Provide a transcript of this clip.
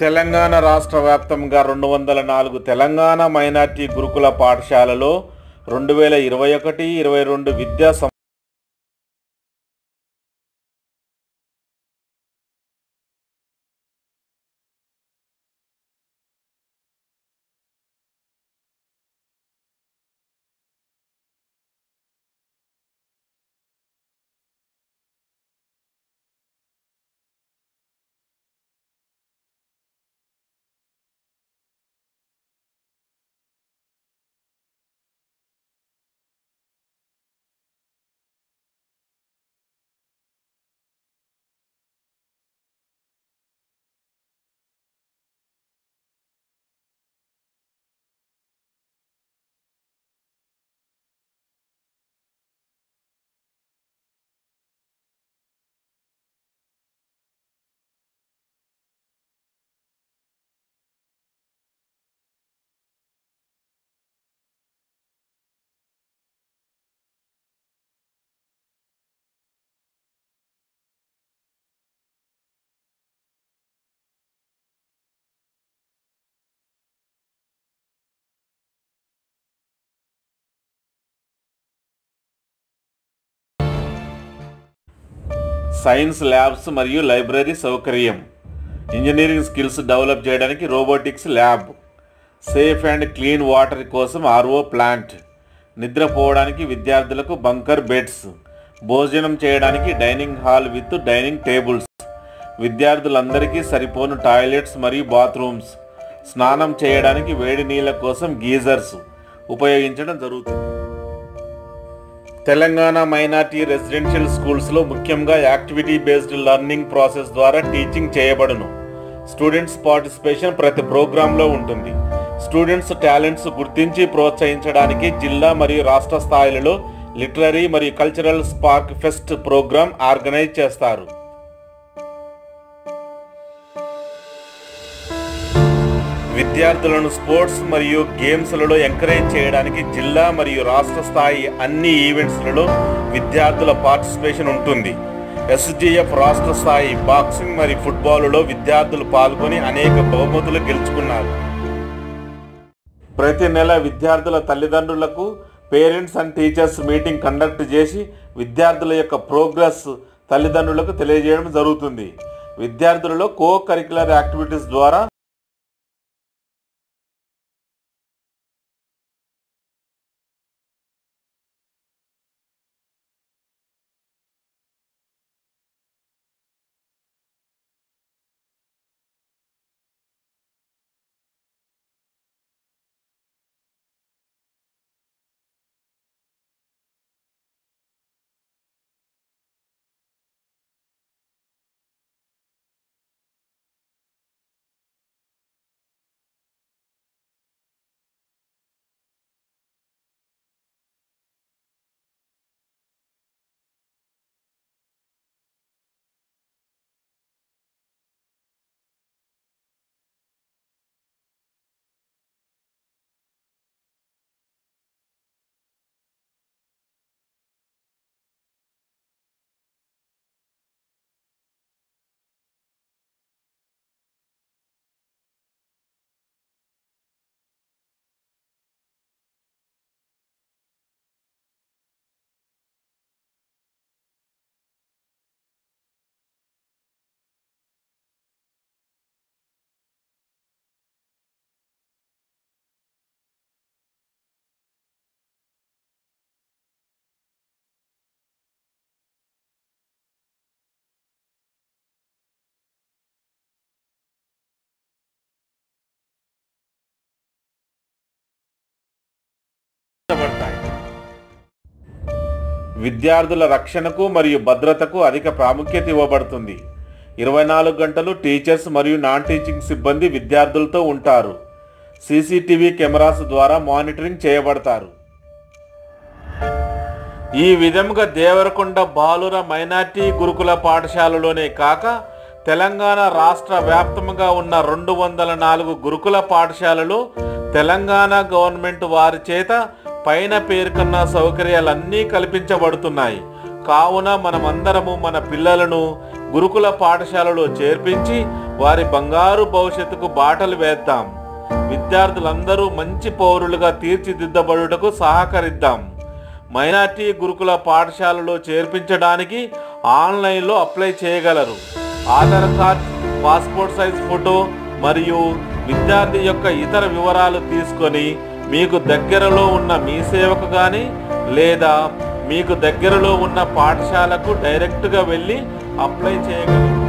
తెలంగాణ రాష్ట్ర వ్యాప్తంగా 204 తెలంగాణ మైనార్టీ గురుకుల పాఠశాలలో 2021-22 విద్యా సైన్స్ ల్యాబ్స్ మరియు లైబ్రరీ సౌకర్యం, ఇంజనీరింగ్ స్కిల్స్ డెవలప్ చేయడానికి robotics lab, safe and clean water కోసం ఆర్ఓ ప్లాంట్, నిద్రపోవడానికి విద్యార్థులకు బంకర్ బెడ్స్, భోజనం చేయడానికి dining hall with dining tables, విద్యార్థులందరికీ సరిపోను టాయిలెట్స్ మరియు బాత్రూమ్స్, స్నానం చేయడానికి వేడి నీళ్ళ కోసం గీజర్స్ ఉపయోగించడం జరుగుతుంది. తెలంగాణ మైనార్టీ రెసిడెన్షియల్ స్కూల్స్లో ముఖ్యంగా యాక్టివిటీ బేస్డ్ లెర్నింగ్ ప్రాసెస్ ద్వారా టీచింగ్ చేయబడును. స్టూడెంట్స్ పార్టిసిపేషన్ ప్రతి ప్రోగ్రాంలో ఉంటుంది. స్టూడెంట్స్ టాలెంట్స్ గుర్తించి ప్రోత్సహించడానికి జిల్లా మరియు రాష్ట్ర స్థాయిలలో లిటరరీ మరియు cultural spark fest programme organise చేస్తారు. విద్యార్థులను స్పోర్ట్స్ మరియు గేమ్స్లలో ఎంకరేజ్ చేయడానికి జిల్లా మరియు రాష్ట్ర స్థాయి అన్ని ఈవెంట్స్లలో విద్యార్థుల పార్టిసిపేషన్ ఉంటుంది. ఎస్జిఎఫ్ రాష్ట్ర స్థాయి బాక్సింగ్ మరియు ఫుట్బాల్లో విద్యార్థులు పాల్గొని అనేక బహుమతులు గెలుచుకున్నారు. ప్రతి నెల విద్యార్థుల తల్లిదండ్రులకు parents and teachers meeting conduct చేసి విద్యార్థుల యొక్క ప్రోగ్రెస్ తల్లిదండ్రులకు తెలియజేయడం జరుగుతుంది. విద్యార్థులలో కో కరిక్యులర్ యాక్టివిటీస్ ద్వారా విద్యార్థుల రక్షణకు మరియు భద్రతకు అధిక ప్రాముఖ్యత ఇవ్వబడుతుంది. 24 గంటలు టీచర్స్ మరియు నాన్ టీచింగ్ సిబ్బంది విద్యార్థులతో ఉంటారు. సీసీటీవీ కెమెరాస్ ద్వారా మానిటరింగ్ చేయబడతారు. ఈ విధంగా దేవరకొండ బాలుర మైనార్టీ గురుకుల పాఠశాలలోనే కాక తెలంగాణ రాష్ట్ర వ్యాప్తంగా ఉన్న 204 గురుకుల పాఠశాలలో తెలంగాణ గవర్నమెంట్ వారి చేత పైన పేర్కొన్న సౌకర్యాలన్నీ కల్పించబడుతున్నాయి. కావున మనమందరము మన పిల్లలను గురుకుల పాఠశాలలో చేర్పించి వారి బంగారు భవిష్యత్తుకు బాటలు వేద్దాం. విద్యార్థులందరూ మంచి పౌరులుగా తీర్చిదిద్దబడుటకు సహకరిద్దాం. మైనార్టీ గురుకుల పాఠశాలలో చేర్పించడానికి ఆన్లైన్లో అప్లై చేయగలరు. Aadhaar card, passport size photo మరియు విద్యార్థి యొక్క ఇతర వివరాలు తీసుకొని మీకు దగ్గరలో ఉన్న మీ సేవకు కానీ లేదా మీకు దగ్గరలో ఉన్న పాఠశాలకు డైరెక్ట్గా వెళ్ళి అప్లై చేయగలరు.